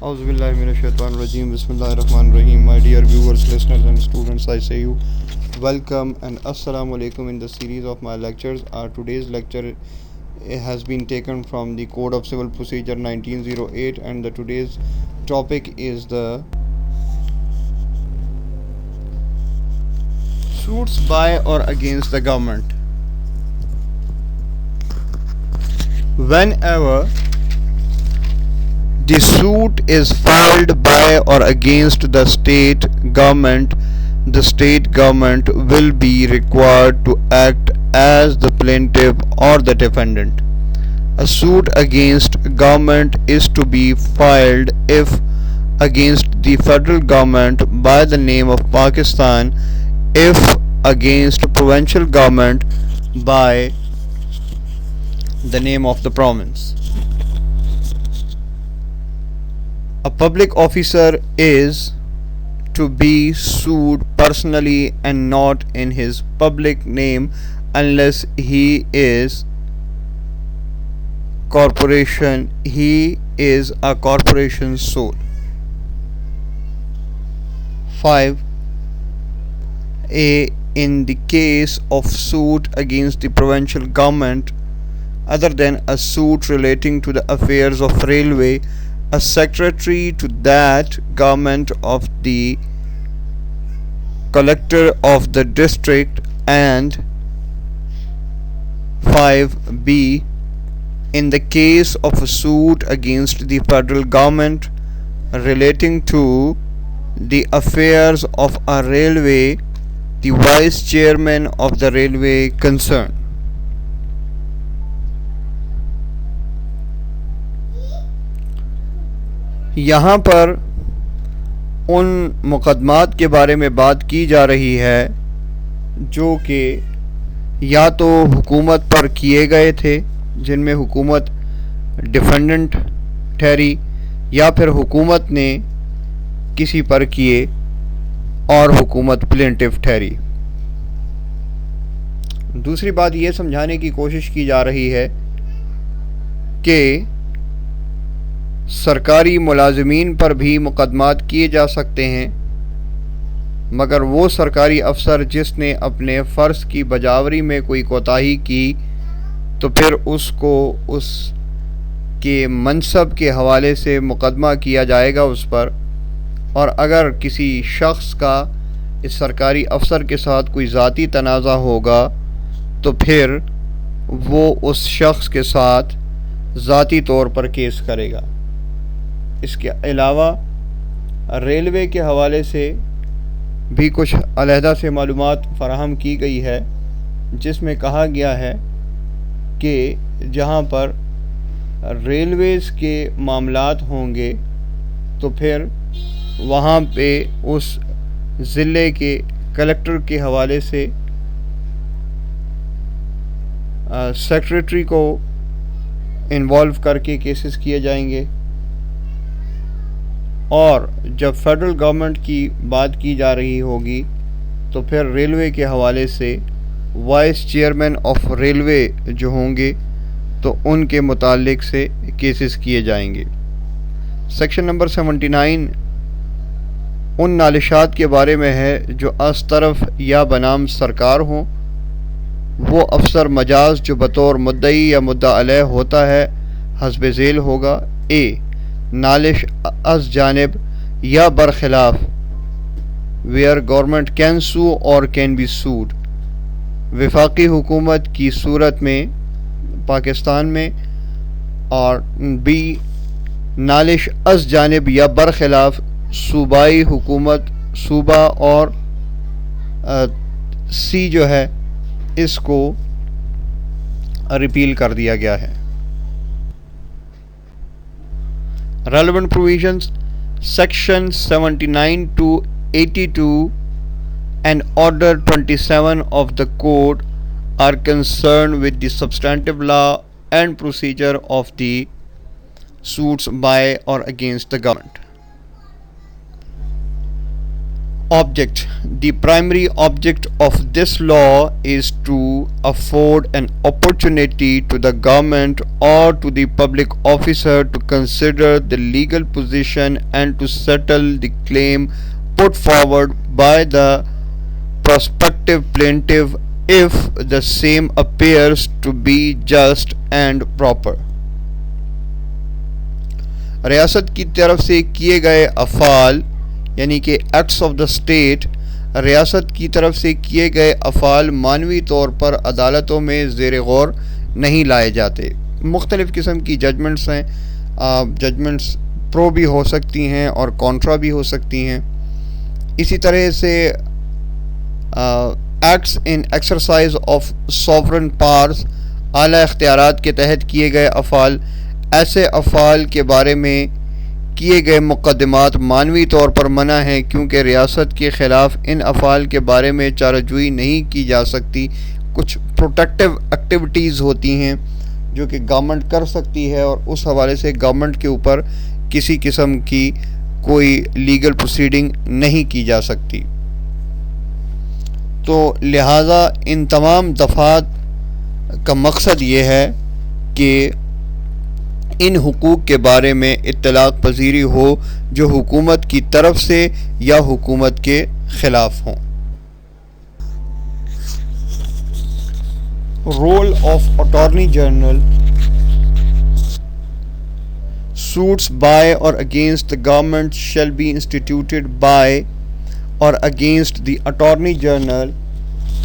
Auzubillahiminash-shaytanir-rajim. Bismillahir-rahmanir-rahim. My dear viewers, listeners and students, I say you welcome and assalamu alaikum in the series of my lectures. Our today's lecture has been taken from the Code of Civil Procedure 1908, and the today's topic is the suits by or against the government. Whenever the suit is filed by or against the state government will be required to act as the plaintiff or the defendant. A suit against government is to be filed if against the federal government by the name of Pakistan, if against provincial government by the name of the province. A public officer is to be sued personally and not in his public name unless he is a corporation sole. 5. In the case of suit against the provincial government other than a suit relating to the affairs of railway, a secretary to that government of the collector of the district. And 5b, in the case of a suit against the federal government relating to the affairs of a railway, the vice chairman of the railway concerned. یہاں پر ان مقدمات کے بارے میں بات کی جا رہی ہے جو کہ یا تو حکومت پر کیے گئے تھے جن میں حکومت ڈیفینڈنٹ ٹھہری یا پھر حکومت نے کسی پر کیے اور حکومت پلینٹف ٹھہری. دوسری بات یہ سمجھانے کی کوشش کی جا رہی ہے کہ سرکاری ملازمین پر بھی مقدمات کیے جا سکتے ہیں، مگر وہ سرکاری افسر جس نے اپنے فرض کی بجاوری میں کوئی کوتاہی کی تو پھر اس کو اس کے منصب کے حوالے سے مقدمہ کیا جائے گا اس پر، اور اگر کسی شخص کا اس سرکاری افسر کے ساتھ کوئی ذاتی تنازع ہوگا تو پھر وہ اس شخص کے ساتھ ذاتی طور پر کیس کرے گا. اس کے علاوہ ریلوے کے حوالے سے بھی کچھ علیحدہ سے معلومات فراہم کی گئی ہے، جس میں کہا گیا ہے کہ جہاں پر ریلویز کے معاملات ہوں گے تو پھر وہاں پہ اس ضلع کے کلکٹر کے حوالے سے سیکریٹری کو انوالو کر کے کیسز کیے جائیں گے، اور جب فیڈرل گورنمنٹ کی بات کی جا رہی ہوگی تو پھر ریلوے کے حوالے سے وائس چیئرمین آف ریلوے جو ہوں گے تو ان کے متعلق سے کیسز کیے جائیں گے. سیکشن نمبر 79 ان نالشات کے بارے میں ہے جو از طرف یا بنام سرکار ہوں. وہ افسر مجاز جو بطور مدعی یا مدعا علیہ ہوتا ہے حسب ذیل ہوگا. نالش از جانب یا برخلاف where government can sue or can be sued وفاقی حکومت کی صورت میں پاکستان میں، اور بی نالش از جانب یا برخلاف صوبائی حکومت صوبہ، اور سی جو ہے اس کو ریپیل کر دیا گیا ہے. Relevant provisions Section 79 to 82 and Order 27 of the Code are concerned with the substantive law and procedure of the suits by or against the government. object. The primary object of this law is to afford an opportunity to the government or to the public officer to consider the legal position and to settle the claim put forward by the prospective plaintiff if the same appears to be just and proper. ریاست کی طرف سے کیے گئے افعال یعنی کہ acts of the state, ریاست کی طرف سے کیے گئے افعال معنوی طور پر عدالتوں میں زیر غور نہیں لائے جاتے. مختلف قسم کی ججمنٹس ہیں، ججمنٹس پرو بھی ہو سکتی ہیں اور کانٹرا بھی ہو سکتی ہیں. اسی طرح سے acts in exercise of sovereign powers, اعلیٰ اختیارات کے تحت کیے گئے افعال، ایسے افعال کے بارے میں کیے گئے مقدمات معنوی طور پر منع ہیں کیونکہ ریاست کے خلاف ان افعال کے بارے میں چارہ جوئی نہیں کی جا سکتی. کچھ پروٹیکٹیو ایکٹیویٹیز ہوتی ہیں جو کہ گورنمنٹ کر سکتی ہے اور اس حوالے سے گورنمنٹ کے اوپر کسی قسم کی کوئی لیگل پروسیڈنگ نہیں کی جا سکتی. تو لہٰذا ان تمام دفعات کا مقصد یہ ہے کہ ان حقوق کے بارے میں اطلاق پذیری ہو جو حکومت کی طرف سے یا حکومت کے خلاف ہوں. Rule of attorney general. suits by or against the government shall be instituted by or against the Attorney General.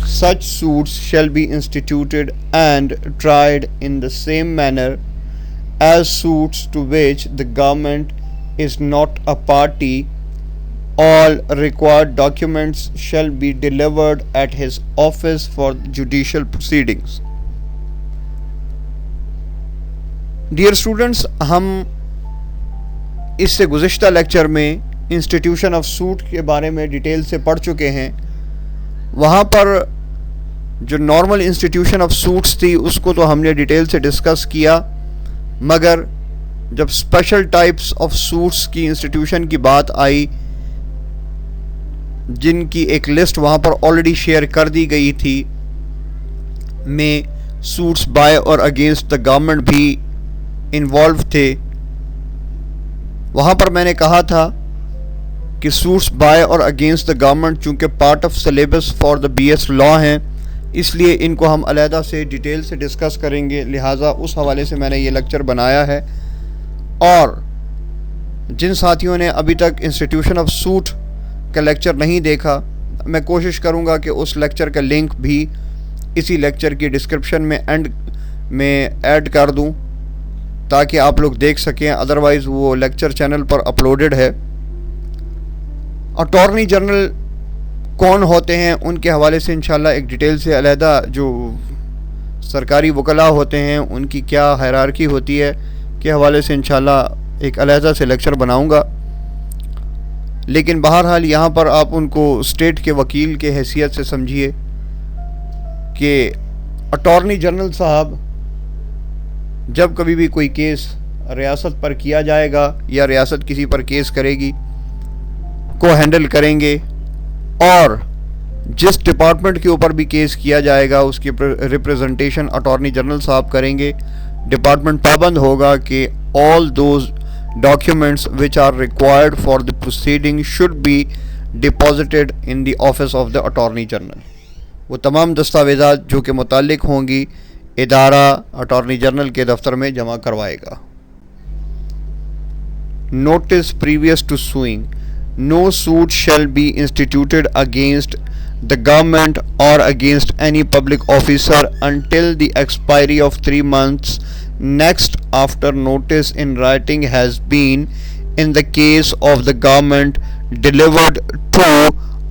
Such suits shall be instituted and tried in the same manner as suits to which the government is not a party. All required documents shall be delivered at his office for judicial proceedings. Dear students, ہم اس سے گزشتہ lecture میں institution of suit کے بارے میں detail سے پڑھ چکے ہیں. وہاں پر جو نارمل انسٹیٹیوشن آف سوٹس تھی اس کو تو ہم نے ڈیٹیل سے ڈسکس کیا، مگر جب اسپیشل ٹائپس آف سوٹس کی انسٹیٹیوشن کی بات آئی جن کی ایک لسٹ وہاں پر آلریڈی شیئر کر دی گئی تھی، میں سوٹس بائے اور اگینسٹ دا گورنمنٹ بھی انوالو تھے. وہاں پر میں نے کہا تھا کہ سوٹس بائے اور اگینسٹ دا گورنمنٹ چونکہ part of syllabus for the B S law ہیں، اس لیے ان کو ہم علیحدہ سے ڈیٹیل سے ڈسکس کریں گے، لہٰذا اس حوالے سے میں نے یہ لیکچر بنایا ہے. اور جن ساتھیوں نے ابھی تک انسٹیٹیوشن آف سوٹ کا لیکچر نہیں دیکھا، میں کوشش کروں گا کہ اس لیکچر کا لنک بھی اسی لیکچر کی ڈسکرپشن میں اینڈ میں ایڈ کر دوں تاکہ آپ لوگ دیکھ سکیں، ادروائز وہ لیکچر چینل پر اپلوڈڈ ہے. اٹارنی جنرل کون ہوتے ہیں ان کے حوالے سے انشاءاللہ ایک ڈیٹیل سے علیحدہ جو سرکاری وکلاء ہوتے ہیں ان کی کیا ہائرارکی ہوتی ہے کے حوالے سے انشاءاللہ ایک علیحدہ سے لیکچر بناؤں گا. لیکن بہرحال یہاں پر آپ ان کو اسٹیٹ کے وکیل کے حیثیت سے سمجھیے کہ اٹارنی جنرل صاحب جب کبھی بھی کوئی کیس ریاست پر کیا جائے گا یا ریاست کسی پر کیس کرے گی کو ہینڈل کریں گے، اور جس ڈپارٹمنٹ کے اوپر بھی کیس کیا جائے گا اس کی ریپریزنٹیشن اٹارنی جنرل صاحب کریں گے. ڈپارٹمنٹ پابند ہوگا کہ all those documents which are required for the proceeding should be deposited in the office of the Attorney General. وہ تمام دستاویزات جو کہ متعلق ہوں گی ادارہ اٹارنی جنرل کے دفتر میں جمع کروائے گا. Notice previous to suing. No suit shall be instituted against the government or against any public officer until the expiry of 3 months next after notice in writing has been in the case of the government delivered to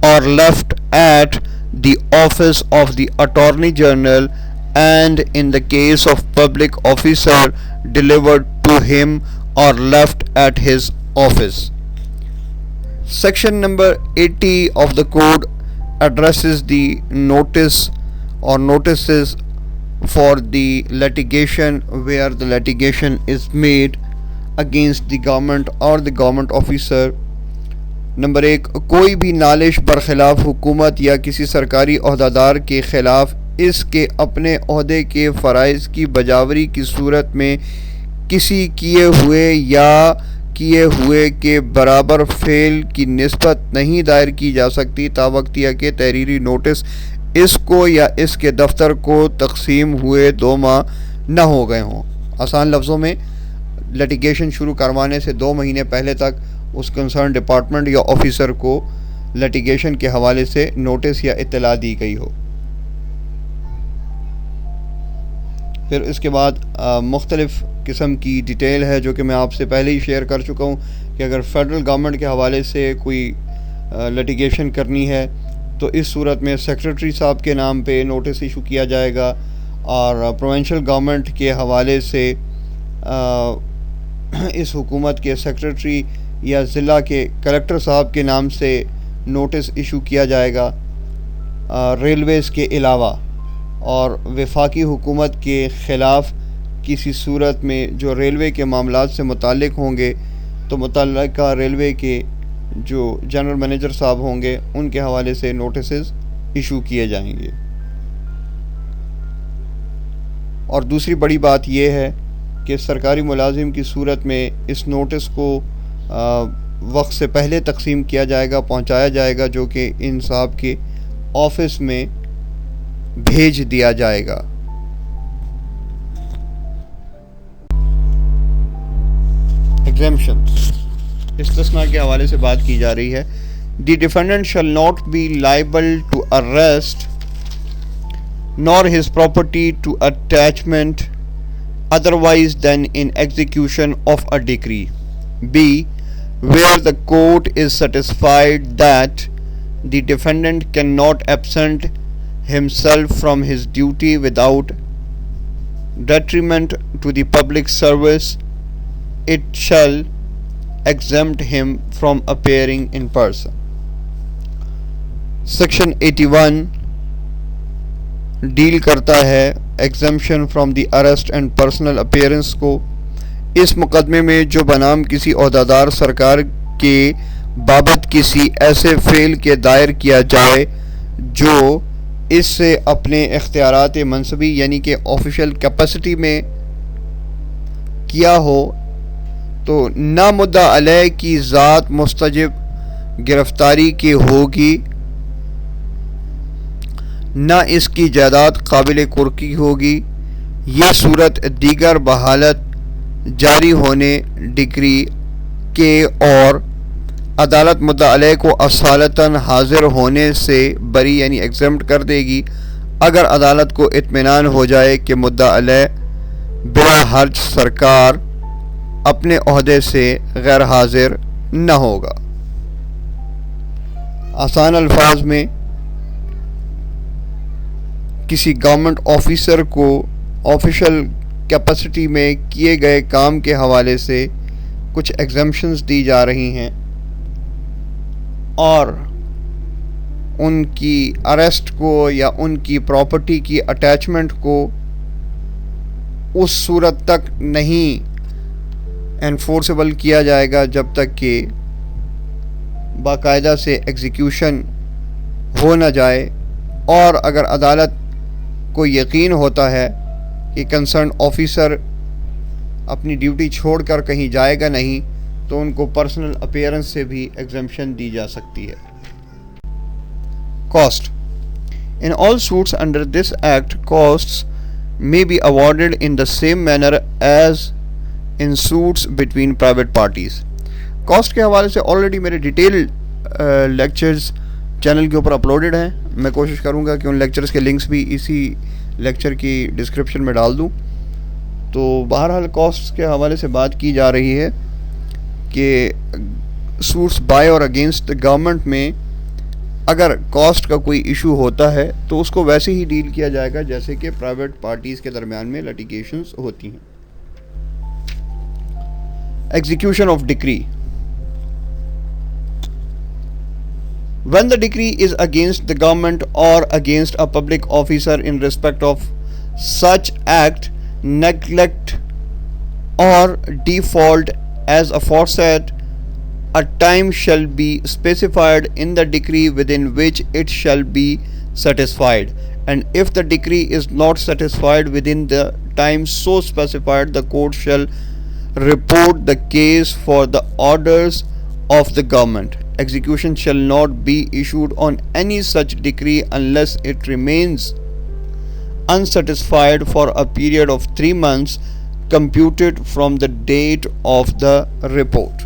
or left at the office of the Attorney General, and in the case of public officer delivered to him or left at his office. Section number 80 of the code addresses the notice or notices for the litigation where the litigation is made against the government or the government officer. Number 1، کوئی بھی نالش برخلاف حکومت یا کسی سرکاری عہدیدار کے خلاف اس کے اپنے عہدے کے فرائض کی بجاوری کی صورت میں کسی کیے ہوئے یا کیے ہوئے کے برابر فعل کی نسبت نہیں دائر کی جا سکتی تاوقت کہ تحریری نوٹس اس کو یا اس کے دفتر کو تقسیم ہوئے 2 ماہ نہ ہو گئے ہوں۔ آسان لفظوں میں، لٹیگیشن شروع کروانے سے 2 مہینے پہلے تک اس کنسرن ڈپارٹمنٹ یا آفیسر کو لٹیگیشن کے حوالے سے نوٹس یا اطلاع دی گئی ہو۔ پھر اس کے بعد مختلف قسم کی ڈیٹیل ہے جو کہ میں آپ سے پہلے ہی شیئر کر چکا ہوں کہ اگر فیڈرل گورنمنٹ کے حوالے سے کوئی لٹیگیشن کرنی ہے تو اس صورت میں سیکریٹری صاحب کے نام پہ نوٹس ایشو کیا جائے گا، اور پروونشل گورنمنٹ کے حوالے سے اس حکومت کے سیکریٹری یا ضلع کے کلکٹر صاحب کے نام سے نوٹس ایشو کیا جائے گا ریلویز کے علاوہ، اور وفاقی حکومت کے خلاف کسی صورت میں جو ریلوے کے معاملات سے متعلق ہوں گے تو متعلقہ ریلوے کے جو جنرل مینیجر صاحب ہوں گے ان کے حوالے سے نوٹسز ایشو کیے جائیں گے۔ اور دوسری بڑی بات یہ ہے کہ سرکاری ملازم کی صورت میں اس نوٹس کو وقت سے پہلے تقسیم کیا جائے گا، پہنچایا جائے گا، جو کہ ان صاحب کے آفس میں بھیج دیا جائے گا۔ ایگزیمپشنز، استثناء کے حوالے سے بات کی جا رہی ہے۔ The defendant shall not be liable to arrest nor his property to attachment otherwise than in execution of a decree. B. Where the court is satisfied that the defendant cannot absent himself from his duty without detriment to the public service, it shall exempt him from appearing in person. Section 81 deal کرتا ہے exemption from the arrest and personal appearance کو۔ اس مقدمے میں جو بنام کسی عہدیدار سرکار کے بابت کسی ایسے فعل کے دائر کیا جائے جو اس سے اپنے اختیارات منصبی یعنی کہ آفیشیل کیپیسٹی میں کیا ہو تو نہ مدعا علیہ کی ذات مستجب گرفتاری کی ہوگی، نہ اس کی جائیداد قابل قرقی ہوگی۔ یہ صورت دیگر بحالت جاری ہونے ڈگری کے اور عدالت مدعا علیہ کو اصالتاً حاضر ہونے سے بری یعنی ایگزمپٹ کر دے گی اگر عدالت کو اطمینان ہو جائے کہ مدعا علیہ بلا حرج سرکار اپنے عہدے سے غیر حاضر نہ ہوگا۔ آسان الفاظ میں، کسی گورنمنٹ آفیسر کو آفیشل کیپیسٹی میں کیے گئے کام کے حوالے سے کچھ ایگزمپشنز دی جا رہی ہیں، اور ان کی اریسٹ کو یا ان کی پراپرٹی کی اٹیچمنٹ کو اس صورت تک نہیں انفورسیبل کیا جائے گا جب تک کہ باقاعدہ سے ایگزیکیوشن ہو نہ جائے، اور اگر عدالت کو یقین ہوتا ہے کہ کنسرن آفیسر اپنی ڈیوٹی چھوڑ کر کہیں جائے گا نہیں تو ان کو پرسنل اپیئرنس سے بھی ایگزمپشن دی جا سکتی ہے۔ Cost In all suits under this act, costs may be awarded in the same manner as in suits between private parties. Cost کے حوالے سے آلریڈی میرے ڈیٹیل لیکچرز چینل کے اوپر اپلوڈڈ ہیں، میں کوشش کروں گا کہ ان لیکچرز کے لنکس بھی اسی لیکچر کی ڈسکرپشن میں ڈال دوں۔ تو بہرحال کاسٹ کے حوالے سے بات کی جا رہی ہے کہ سوٹس بائی اور اگینسٹ گورنمنٹ میں اگر کاسٹ کا کوئی ایشو ہوتا ہے تو اس کو ویسے ہی ڈیل کیا جائے گا جیسے کہ پرائیویٹ پارٹیز کے درمیان میں لٹیگیشنز ہوتی ہیں۔ Execution of ڈکری. When the decree is against the government or against a public officer in respect of such act, neglect or default as aforesaid A time shall be specified in the decree within which it shall be satisfied, and if the decree is not satisfied within the time so specified, the court shall report the case for the orders of the government. Execution shall not be issued on any such decree unless it remains unsatisfied for a period of 3 months computed from the date of the report.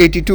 82